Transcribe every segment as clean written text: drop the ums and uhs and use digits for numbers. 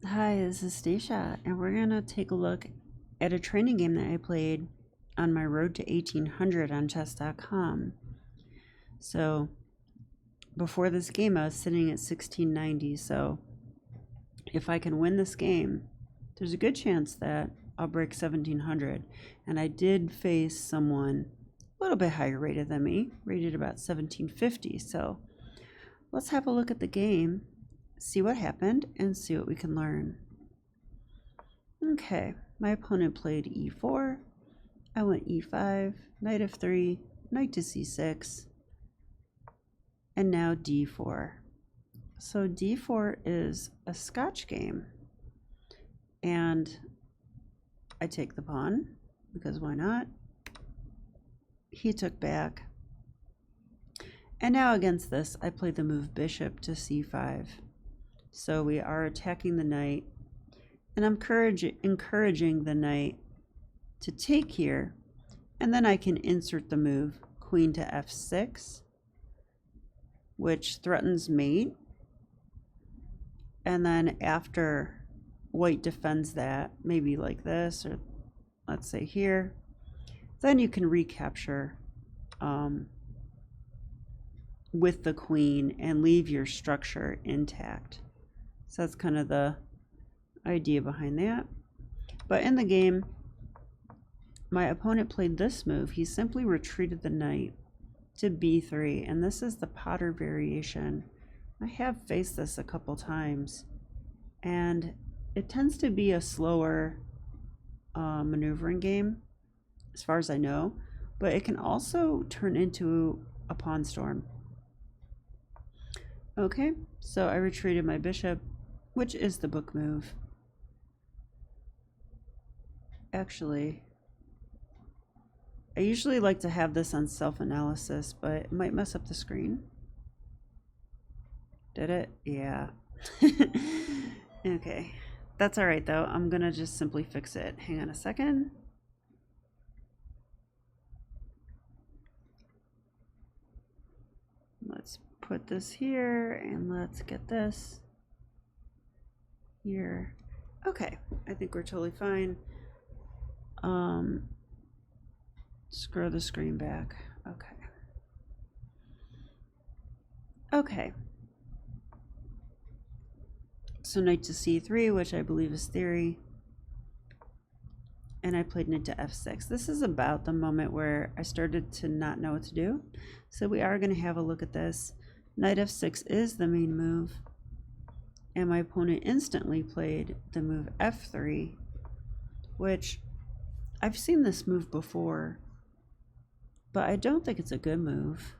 Hi, this is Stacia, and we're gonna take a look at a training game that I played on my road to 1800 on chess.com. So before this game, I was sitting at 1690. So if I can win this game, there's a good chance that I'll break 1700. And I did face someone a little bit higher rated than me, rated about 1750. So let's have a look at the game, see what happened, and see what we can learn. Okay, my opponent played e4. I went e5, knight f3, knight to c6, and now d4. So d4 is a Scotch game, and I take the pawn, because why not? He took back. And now against this, I play the move bishop to c5. So we are attacking the knight, and I'm encouraging the knight to take here, and then I can insert the move queen to f6, which threatens mate. And then after white defends that, maybe like this, or let's say here, then you can recapture with the queen and leave your structure intact. So that's kind of the idea behind that. But in the game, my opponent played this move. He simply retreated the knight to b3, and this is the Potter variation. I have faced this a couple times, and it tends to be a slower maneuvering game, as far as I know, but it can also turn into a pawn storm. Okay, so I retreated my bishop, which is the book move. Actually, I usually like to have this on self-analysis, but it might mess up the screen. Did it? Yeah. Okay. That's all right, though. I'm going to just simply fix it. Hang on a second. Let's put this here, and let's get this here. Okay. I think we're totally fine. Scroll the screen back. Okay. Okay. So knight to c3, which I believe is theory. And I played knight to f6. This is about the moment where I started to not know what to do. So we are going to have a look at this. Knight f6 is the main move. And my opponent instantly played the move f3, which I've seen this move before, but I don't think it's a good move.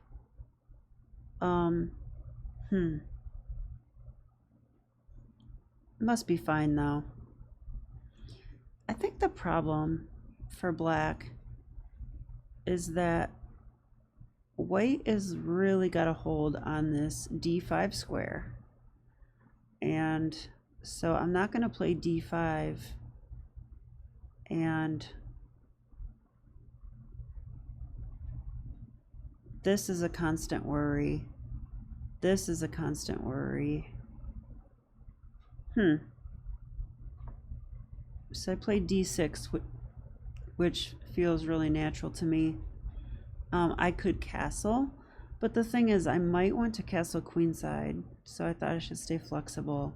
Must be fine though. I think the problem for black is that white is really got a hold on this d5 square. And so I'm not going to play d5, and this is a constant worry. This is a constant worry. So I played d6, which feels really natural to me. I could castle, but the thing is I might want to castle queenside, so I thought I should stay flexible.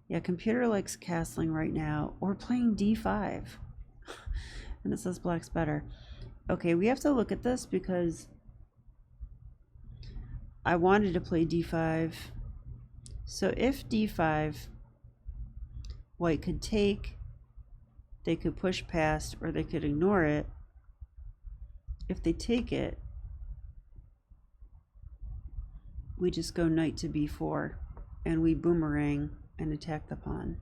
Yeah, computer likes castling right now, or playing d5. And it says black's better. Okay, we have to look at this because I wanted to play d5. So if d5, white could take, they could push past, or they could ignore it. If they take it, we just go knight to b4, and we boomerang and attack the pawn.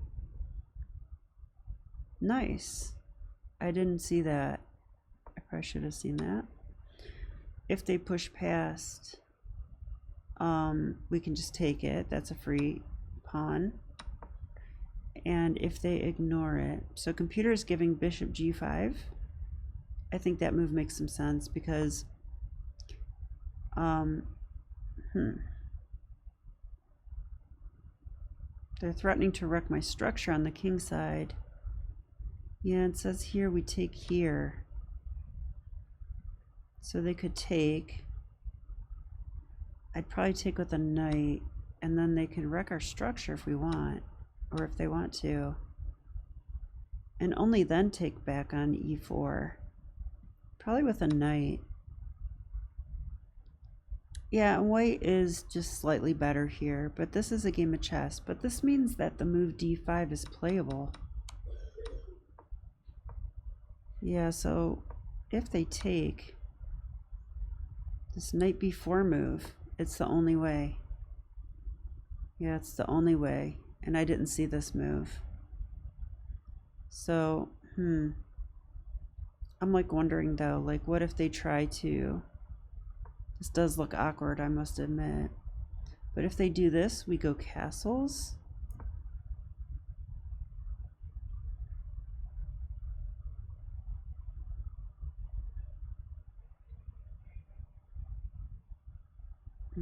Nice. I didn't see that. I probably should have seen that. If they push past, we can just take it. That's a free pawn. And if they ignore it, so computer is giving bishop g5. I think that move makes some sense because They're threatening to wreck my structure on the king side. Yeah, it says here we take here. So they could take. I'd probably take with a knight, and then they can wreck our structure if we want, or if they want to. And only then take back on e4. Probably with a knight. Yeah, and white is just slightly better here, but this is a game of chess. But this means that the move d5 is playable. Yeah, so if they take this knight b4 move, it's the only way. Yeah, it's the only way. And I didn't see this move. So, I'm like wondering though, like what if they try to... This does look awkward, I must admit. But if they do this, we go castles.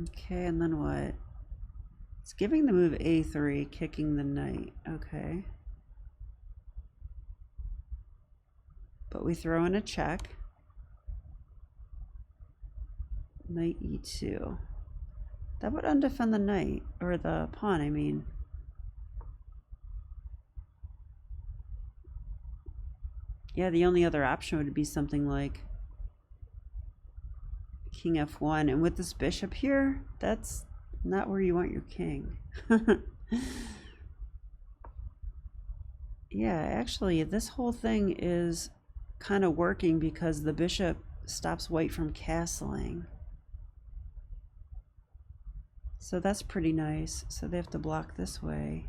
Okay, and then what? It's giving the move a3, kicking the knight. Okay. But we throw in a check. Knight e2. That would undefend the knight, or the pawn, I mean. Yeah, the only other option would be something like king f1. And with this bishop here, that's not where you want your king. Yeah, actually, this whole thing is kind of working because the bishop stops white from castling. So that's pretty nice. So they have to block this way.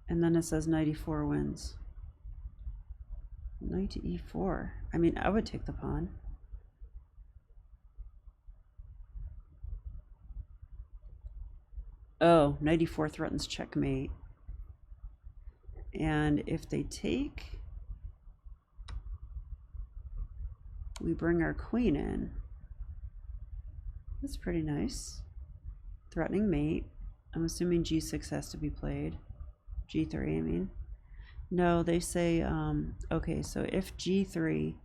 And then it says knight e4 wins. Knight to e4. I mean, I would take the pawn. Oh, knight e4 threatens checkmate. And if they take, we bring our queen in. That's pretty nice. Threatening mate. I'm assuming g6 has to be played. g3, I mean. No, they say, okay, so if g3,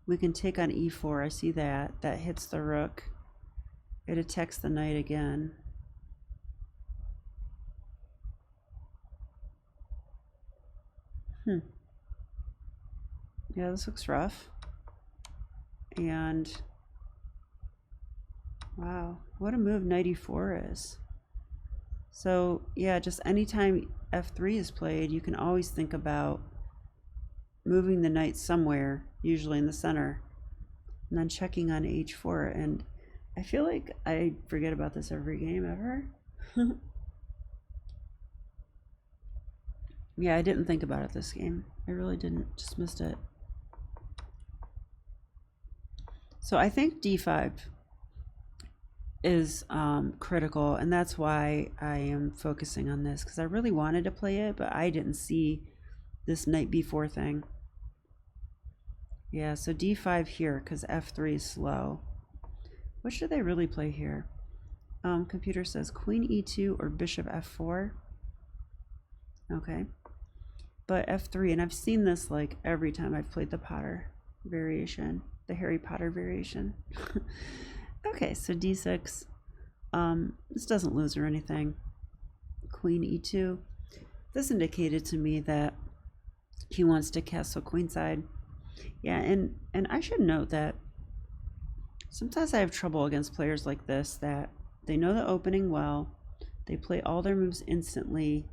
we can take on e4. I see that. That hits the rook. It attacks the knight again. Yeah, this looks rough. And wow, what a move knight e4 is. So yeah, just anytime f3 is played, you can always think about moving the knight somewhere, usually in the center, and then checking on h4. And I feel like I forget about this every game ever. Yeah, I didn't think about it this game. I really didn't, just missed it. So I think d5 is critical, and that's why I am focusing on this, because I really wanted to play it, but I didn't see this knight b4 thing. Yeah, so d5 here, because f3 is slow. What should they really play here? Computer says queen e2 or bishop f4. Okay. But f3, and I've seen this like every time I've played the Potter variation, the Harry Potter variation. Okay, so d6. This doesn't lose or anything. Queen e2. This indicated to me that he wants to castle queenside. Yeah, and I should note that sometimes I have trouble against players like this, that they know the opening well, they play all their moves instantly,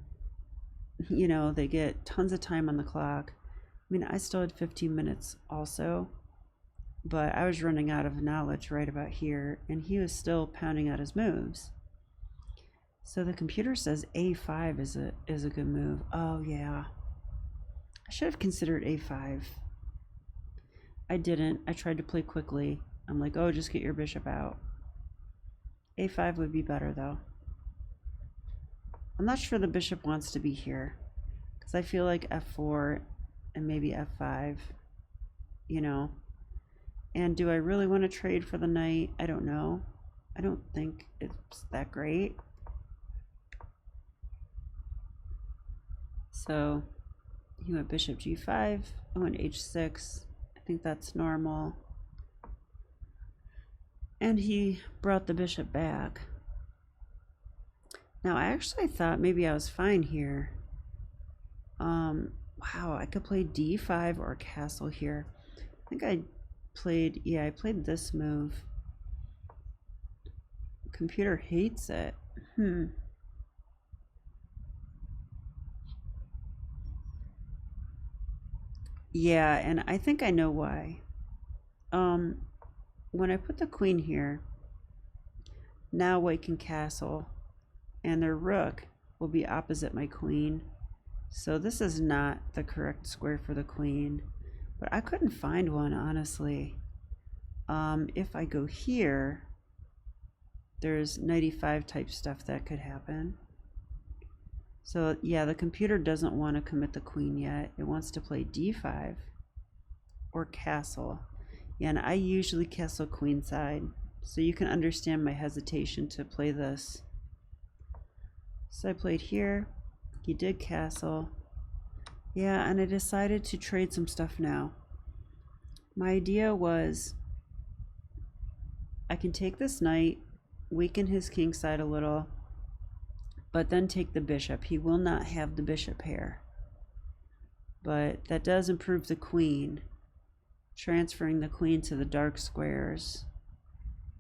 you know, they get tons of time on the clock. I mean, I still had 15 minutes also, but I was running out of knowledge right about here, and he was still pounding out his moves. So the computer says a5 is a good move. Oh yeah, I should have considered a5. I didn't. I tried to play quickly. I'm like, oh, just get your bishop out. a5 would be better though. I'm not sure the bishop wants to be here, because I feel like f4 and maybe f5, you know, And do I really want to trade for the knight? I don't know. I don't think it's that great. So he went bishop g5. I went h6. I think that's normal. And he brought the bishop back. Now, I actually thought maybe I was fine here. Wow, I could play d5 or castle here. I think I played this move. Computer hates it. Yeah, and I think I know why. When I put the queen here, now white can castle, and their rook will be opposite my queen. So this is not the correct square for the queen, but I couldn't find one, honestly. If I go here, there's knight e5 type stuff that could happen. So yeah, the computer doesn't want to commit the queen yet. It wants to play d5 or castle. Yeah, and I usually castle queenside, so you can understand my hesitation to play this. So I played here. He did castle. Yeah, and I decided to trade some stuff now. My idea was I can take this knight, weaken his king side a little, but then take the bishop. He will not have the bishop pair. But that does improve the queen, transferring the queen to the dark squares,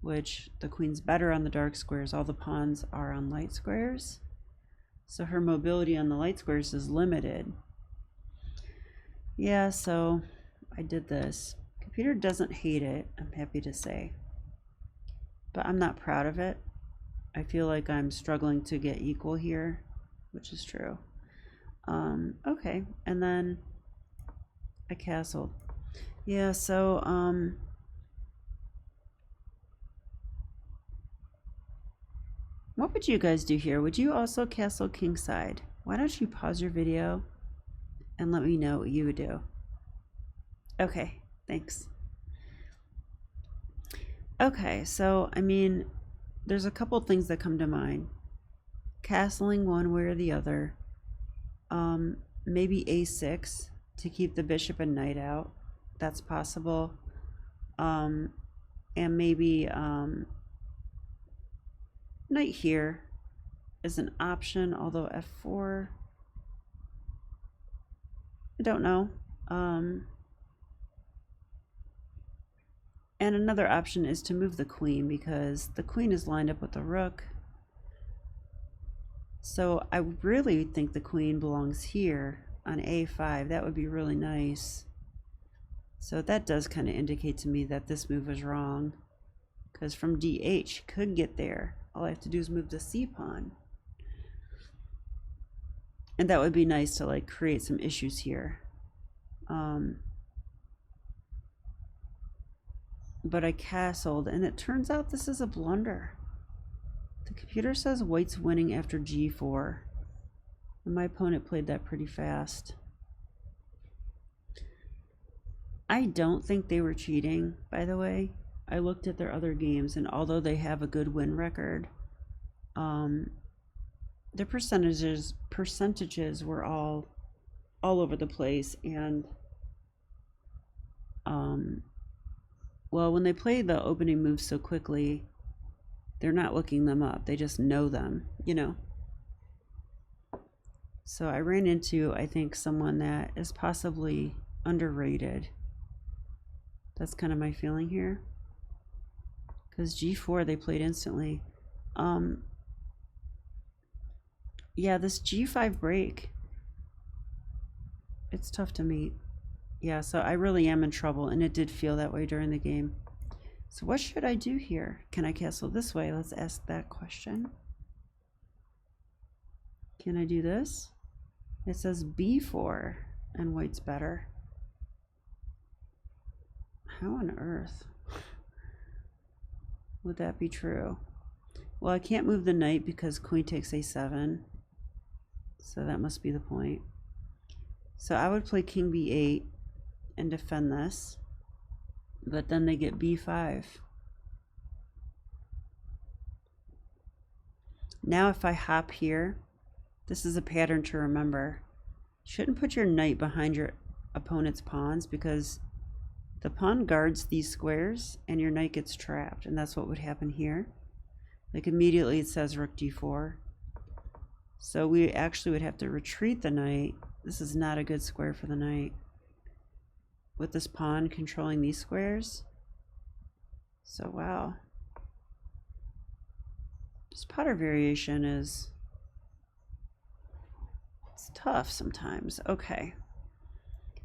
which the queen's better on the dark squares. All the pawns are on light squares. So her mobility on the light squares is limited. Yeah, so I did this. Computer doesn't hate it, I'm happy to say. But I'm not proud of it. I feel like I'm struggling to get equal here, which is true. Okay, and then I castled. Yeah, so what would you guys do here? Would you also castle kingside? Why don't you pause your video and let me know what you would do? Okay, thanks. Okay, so I mean, there's a couple things that come to mind. Castling one way or the other. Maybe a6 to keep the bishop and knight out. That's possible. And maybe knight here is an option, although f4, I don't know. And another option is to move the queen, because the queen is lined up with the rook. So I really think the queen belongs here on a5. That would be really nice. So that does kind of indicate to me that this move was wrong, because from dh could get there. All I have to do is move the c pawn. And that would be nice to like create some issues here. But I castled, and it turns out this is a blunder. The computer says white's winning after g4. And my opponent played that pretty fast. I don't think they were cheating, by the way. I looked at their other games, and although they have a good win record, their percentages were all over the place. And well, when they play the opening moves so quickly, they're not looking them up. They just know them, you know. So I ran into, I think, someone that is possibly underrated. That's kind of my feeling here. Because g4 they played instantly. Yeah, this g5 break, it's tough to meet. Yeah, so I really am in trouble, and it did feel that way during the game. So what should I do here? Can I castle this way? Let's ask that question. Can I do this? It says b4, and white's better. How on earth would that be true? Well, I can't move the knight because queen takes a7. So that must be the point. So I would play king b8 and defend this. But then they get b5. Now if I hop here, this is a pattern to remember. You shouldn't put your knight behind your opponent's pawns because the pawn guards these squares and your knight gets trapped, and that's what would happen here. Like immediately it says rook d4. So we actually would have to retreat the knight. This is not a good square for the knight, with this pawn controlling these squares. So wow. This Potter variation is, it's tough sometimes. Okay.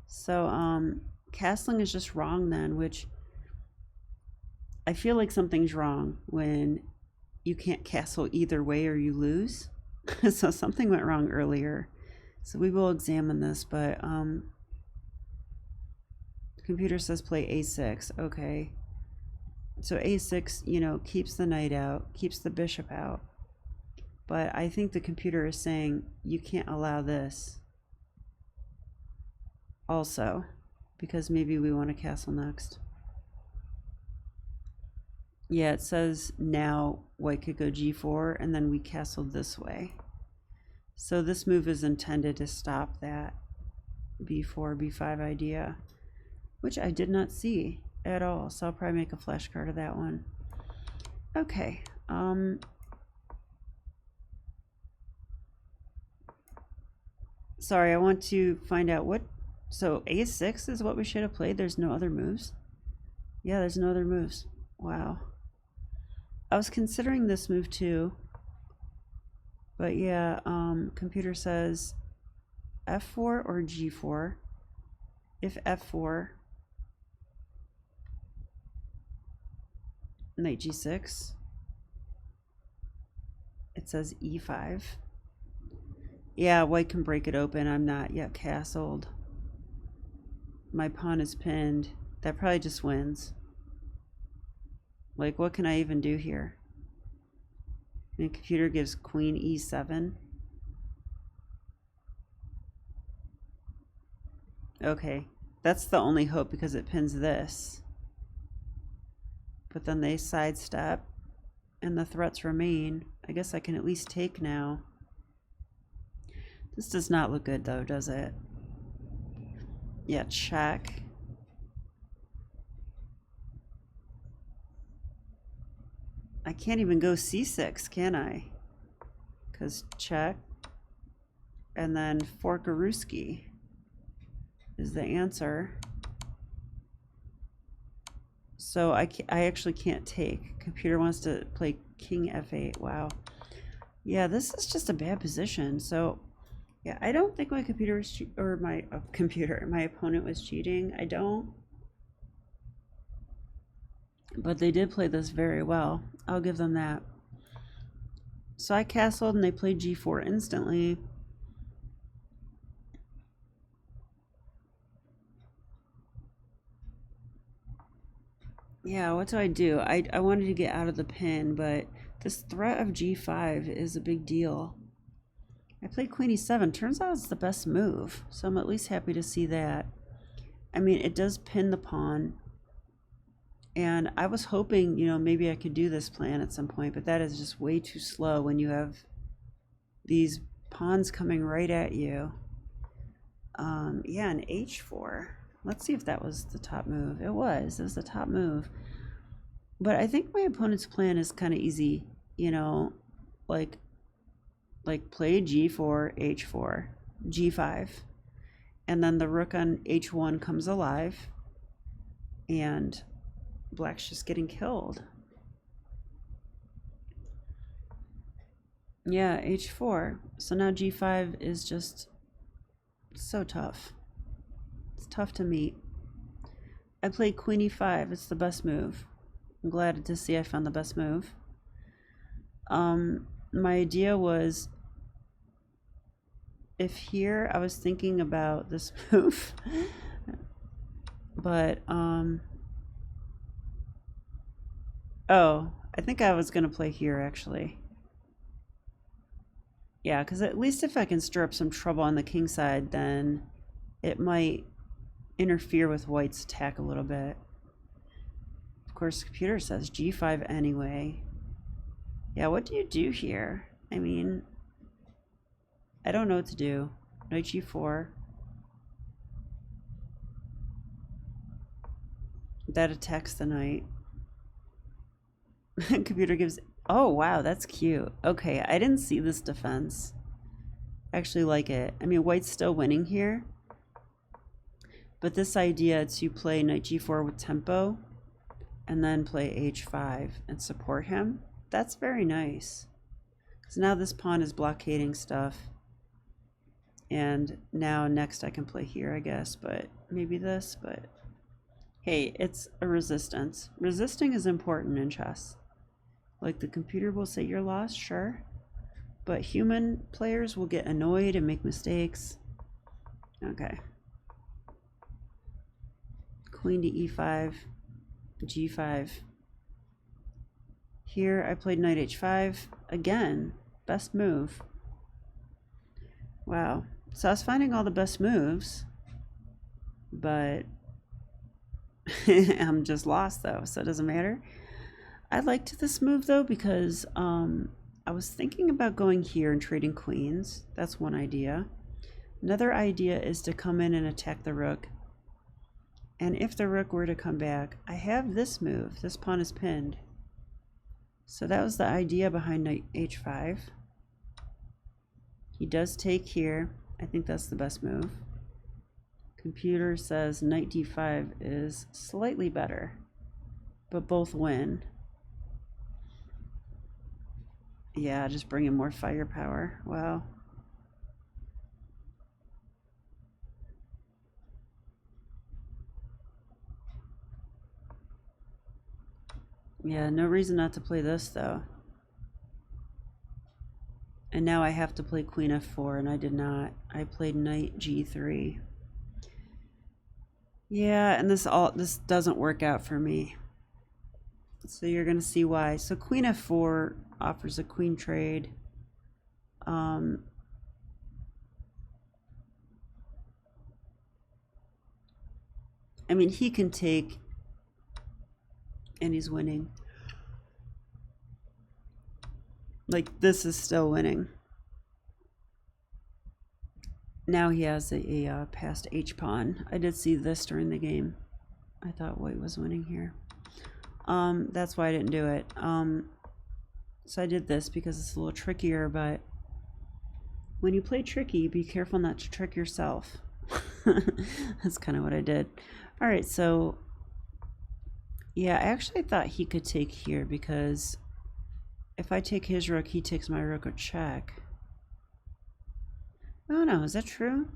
So castling is just wrong then, which I feel like something's wrong when you can't castle either way or you lose. So something went wrong earlier. So we will examine this, but the computer says play a6. Okay. So a6, you know, keeps the knight out, keeps the bishop out. But I think the computer is saying you can't allow this also, because maybe we want to castle next. Yeah, it says now white could go g4 and then we castled this way. So this move is intended to stop that b4, b5 idea, which I did not see at all. So I'll probably make a flashcard of that one. Okay. Sorry, I want to find out what, so a6 is what we should have played. There's no other moves. Yeah, there's no other moves. Wow. I was considering this move too, but yeah, computer says f4 or g4. If f4, knight g6. It says e5. Yeah, white can break it open. I'm not yet castled. My pawn is pinned. That probably just wins. Like, what can I even do here? The computer gives queen e7. Okay, that's the only hope because it pins this. But then they sidestep and the threats remain. I guess I can at least take now. This does not look good though, does it? Yeah, check. I can't even go c6, can I? Because check. And then Forkaruski is the answer. So I actually can't take. Computer wants to play king f8. Wow. Yeah, this is just a bad position. So yeah, I don't think my computer was my opponent was cheating. I don't. But they did play this very well. I'll give them that. So I castled and they played g4 instantly. Yeah, what do? I wanted to get out of the pin, but this threat of g5 is a big deal. I played queen e7. Turns out it's the best move, so I'm at least happy to see that. I mean, it does pin the pawn. And I was hoping, you know, maybe I could do this plan at some point, but that is just way too slow when you have these pawns coming right at you. Yeah, an h4. Let's see if that was the top move. It was the top move. But I think my opponent's plan is kind of easy, you know, like play g4, h4, g5, and then the rook on h1 comes alive, and black's just getting killed. Yeah, h4. So now g5 is just so tough. It's tough to meet. I played queen e5. It's the best move. I'm glad to see I found the best move. My idea was, if here I was thinking about this move, but oh, I think I was gonna play here actually. Yeah, because at least if I can stir up some trouble on the king side, then it might interfere with white's attack a little bit. course, the computer says g5 anyway. Yeah, what do you do here? I mean, I don't know what to do. Knight g4. That attacks the knight. Computer gives... Oh, wow, that's cute. Okay, I didn't see this defense. I actually like it. I mean, white's still winning here. But this idea to play knight g4 with tempo and then play h5 and support him, that's very nice. Because now this pawn is blockading stuff. And now next I can play here, I guess, but maybe this, but hey, it's a resistance. Resisting is important in chess. Like, the computer will say you're lost, sure, but human players will get annoyed and make mistakes. Okay. Queen to e5, g5. Here I played knight h5. Again, best move. Wow. So I was finding all the best moves, but I'm just lost though, so it doesn't matter. I liked this move though because I was thinking about going here and trading queens. That's one idea. Another idea is to come in and attack the rook. And if the rook were to come back, I have this move. This pawn is pinned. So that was the idea behind knight h5. He does take here. I think that's the best move. Computer says knight d5 is slightly better, but both win. Yeah, just bring in more firepower. Wow. Yeah, no reason not to play this though. And now I have to play queen f4, and I did not. I played knight g3. Yeah, and this doesn't work out for me. So you're gonna see why. So queen f4 offers a queen trade. I mean, he can take, and he's winning. Like, this is still winning. Now he has a passed h pawn. I did see this during the game. I thought white was winning here. That's why I didn't do it. So I did this because it's a little trickier, but when you play tricky, be careful not to trick yourself. That's kind of what I did. All right, so yeah, I actually thought he could take here because if I take his rook, he takes my rook or check. Oh no, is that true?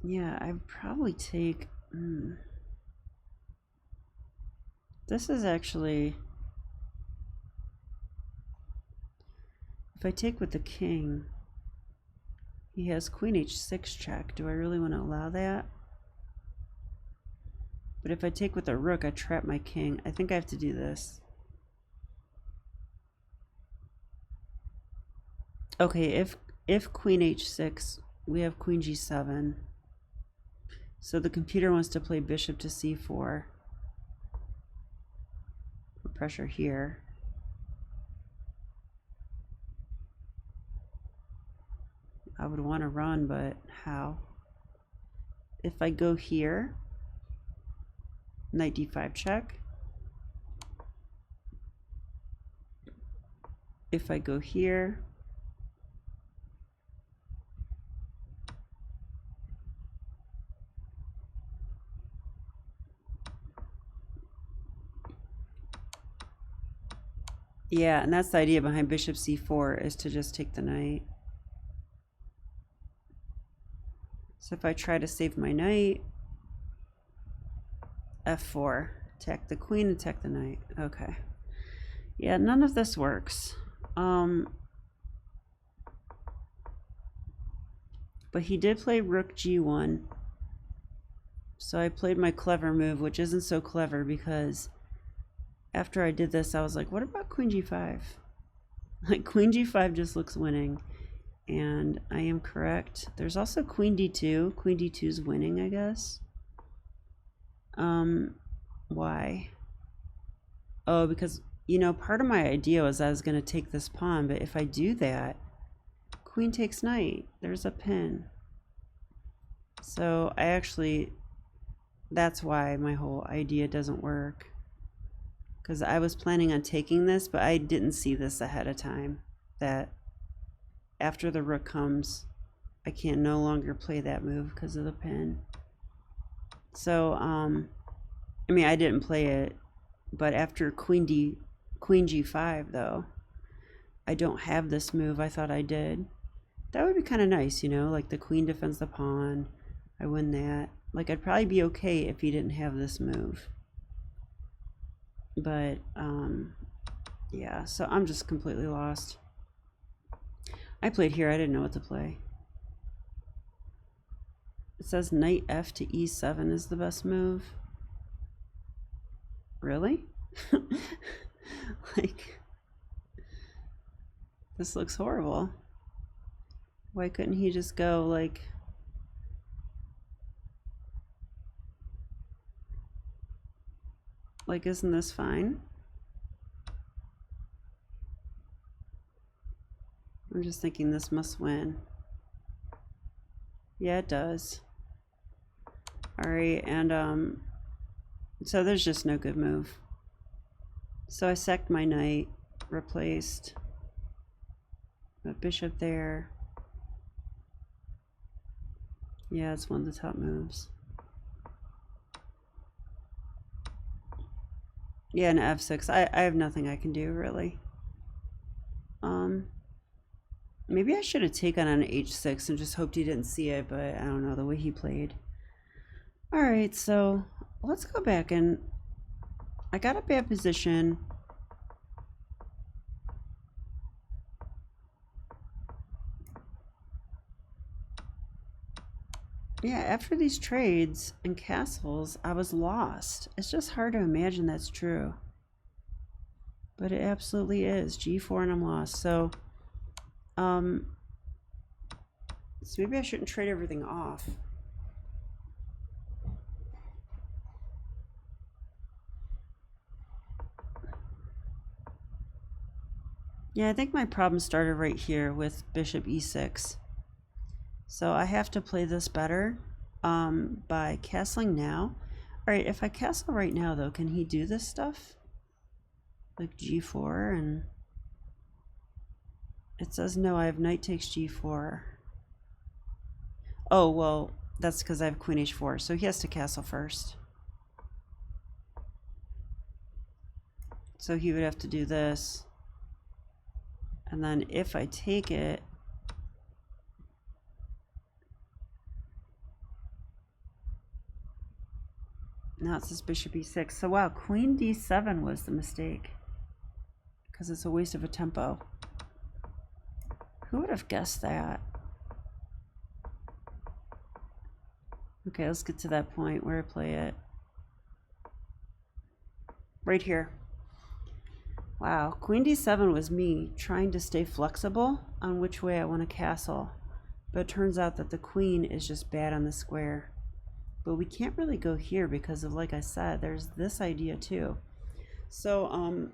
Yeah, I'd probably take... This is actually... If I take with the king, he has queen h6 check. Do I really want to allow that? But if I take with a rook, I trap my king. I think I have to do this. Okay, if queen h6, we have queen g7. So the computer wants to play bishop to c4. Pressure here. I would want to run, but how? If I go here, knight d5 check. If I go here, yeah, and that's the idea behind bishop c4, is to just take the knight. So if I try to save my knight, f4, attack the queen, attack the knight. Okay. Yeah, none of this works. But he did play rook g1. So I played my clever move, which isn't so clever because after I did this, I was like, what about queen g5? Like, queen g5 just looks winning. And I am correct. There's also queen d2. Queen d2 is winning, I guess. Why? Oh, because, you know, part of my idea was I was going to take this pawn, but if I do that, queen takes knight. There's a pin. So I actually, that's why my whole idea doesn't work. Because I was planning on taking this, but I didn't see this ahead of time. That after the rook comes, I can no longer play that move because of the pin. So, I mean, I didn't play it, but after queen g5 though, I don't have this move. I thought I did. That would be kind of nice, you know, like the queen defends the pawn. I win that. Like, I'd probably be okay if he didn't have this move. But, yeah, so I'm just completely lost. I played here. I didn't know what to play. It says knight f to e7 is the best move. Really? Like, this looks horrible. Why couldn't he just go, like... Like, isn't this fine? I'm just thinking this must win. Yeah, it does. Alright, and so there's just no good move. So I sacked my knight, replaced a bishop there. Yeah, it's one of the top moves. Yeah, an f6. I have nothing I can do, really. Maybe I should have taken on an h6 and just hoped he didn't see it, but I don't know, the way he played. Alright, so let's go back, and I got a bad position. Yeah, after these trades and castles, I was lost. It's just hard to imagine that's true. But it absolutely is. G4 and I'm lost. So maybe I shouldn't trade everything off. Yeah, I think my problem started right here with bishop e6. So I have to play this better by castling now. Alright, if I castle right now though, can he do this stuff? Like g4, and it says no, I have knight takes g4. Oh, well, that's because I have queen h4, so he has to castle first. So he would have to do this. And then if I take it, now it says bishop e6. So wow, queen d7 was the mistake, because it's a waste of a tempo. Who would have guessed that? Okay, let's get to that point where I play it. Right here. Wow, queen d7 was me trying to stay flexible on which way I want to castle. But it turns out that the queen is just bad on the square. But we can't really go here because of, like I said, there's this idea too. So,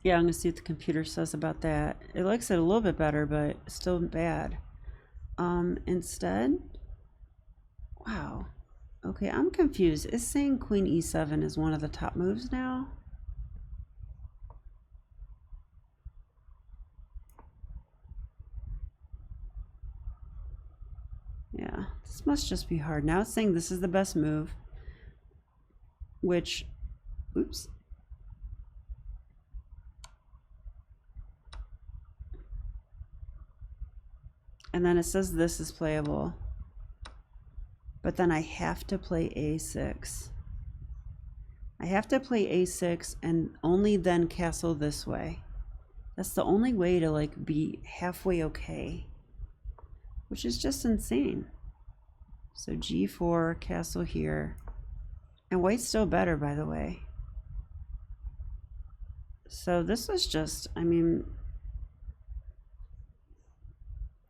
yeah, I'm gonna see what the computer says about that. It likes it a little bit better, but still bad. Instead, wow. Okay, I'm confused. It's saying queen e7 is one of the top moves now. Yeah, this must just be hard. Now it's saying this is the best move, which, oops. And then it says this is playable. But then I have to play a6. I have to play a6 and only then castle this way. That's the only way to like be halfway okay, which is just insane. So g4, castle here. And white's still better, by the way. So this was just, I mean,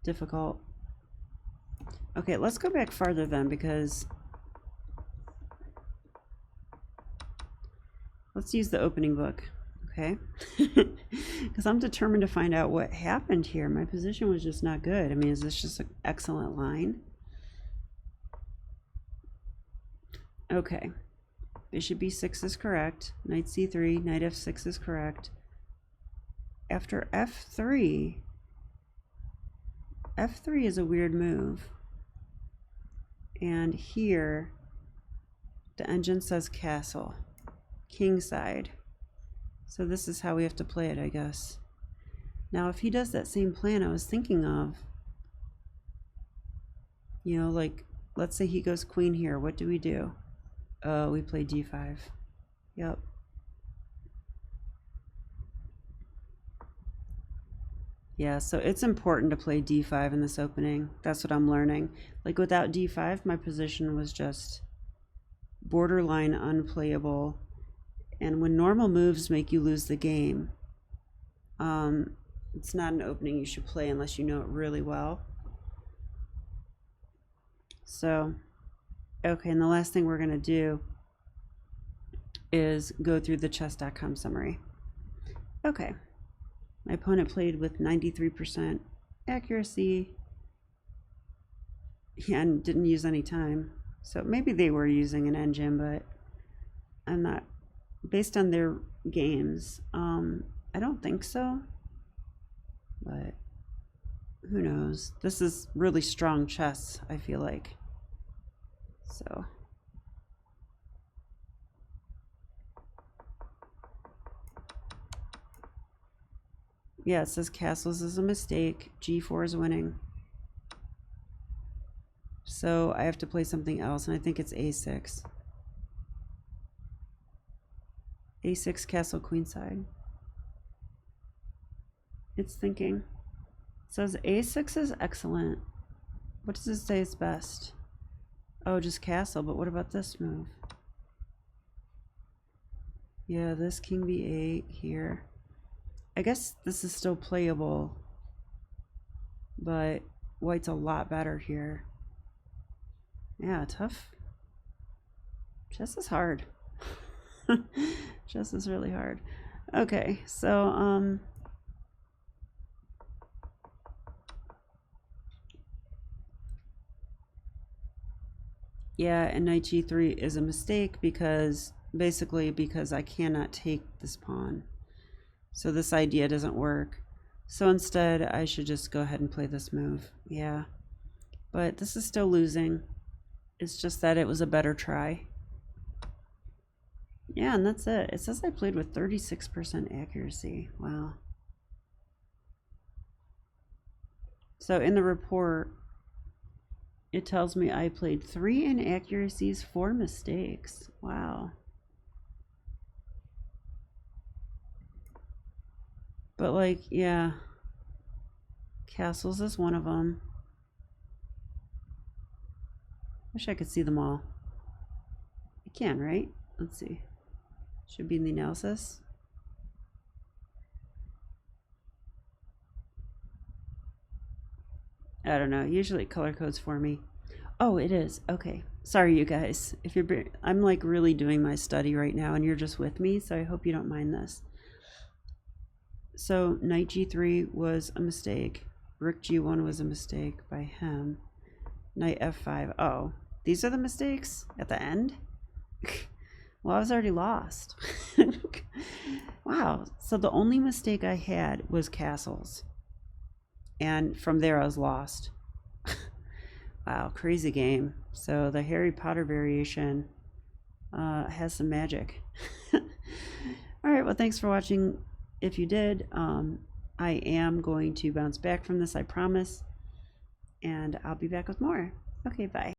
difficult. Okay, let's go back farther then, because let's use the opening book, okay? Because I'm determined to find out what happened here. My position was just not good. I mean, is this just an excellent line? Okay, bishop b6 is correct. Knight c3, knight f6 is correct. After f3, f3 is a weird move. And here, the engine says castle, kingside. So this is how we have to play it, I guess. Now, if he does that same plan I was thinking of, you know, like, let's say he goes queen here, what do we do? Oh, we play d5. Yep. Yeah, so it's important to play d5 in this opening. That's what I'm learning. Like, without d5, my position was just borderline unplayable. And when normal moves make you lose the game, it's not an opening you should play unless you know it really well. So, okay, and the last thing we're going to do is go through the chess.com summary. Okay, my opponent played with 93% accuracy and didn't use any time. So maybe they were using an engine, but I'm not, based on their games, I don't think so, but who knows? This is really strong chess, I feel like. So yeah, it says castles is a mistake, g4 is winning. So I have to play something else, and I think it's a6. a6 castle queenside. It's thinking. It says a6 is excellent. What does it say is best? Oh, just castle, but what about this move? Yeah, this king b8 here. I guess this is still playable, but white's a lot better here. Yeah, tough. Chess is hard. Chess is really hard. Okay, so yeah, and knight g3 is a mistake because basically because I cannot take this pawn. So this idea doesn't work. So instead I should just go ahead and play this move. Yeah. But this is still losing. It's just that it was a better try. Yeah, and that's it. It says I played with 36% accuracy. Wow. So in the report, it tells me I played 3 inaccuracies, 4 mistakes. Wow. But like, yeah, castles is one of them. Wish I could see them all. I can, right? Let's see. Should be in the analysis. I don't know. Usually it color codes for me. Oh, it is. Okay. Sorry, you guys. If you're, I'm like really doing my study right now, and you're just with me, so I hope you don't mind this. So knight g3 was a mistake. Rook g1 was a mistake by him. Knight f5. Oh, these are the mistakes at the end? Well, I was already lost. Wow. So the only mistake I had was castles. And from there I was lost. Wow, crazy game. So the Harry Potter variation has some magic. All right, well, thanks for watching. If you did, I am going to bounce back from this, I promise. And I'll be back with more. Okay, bye.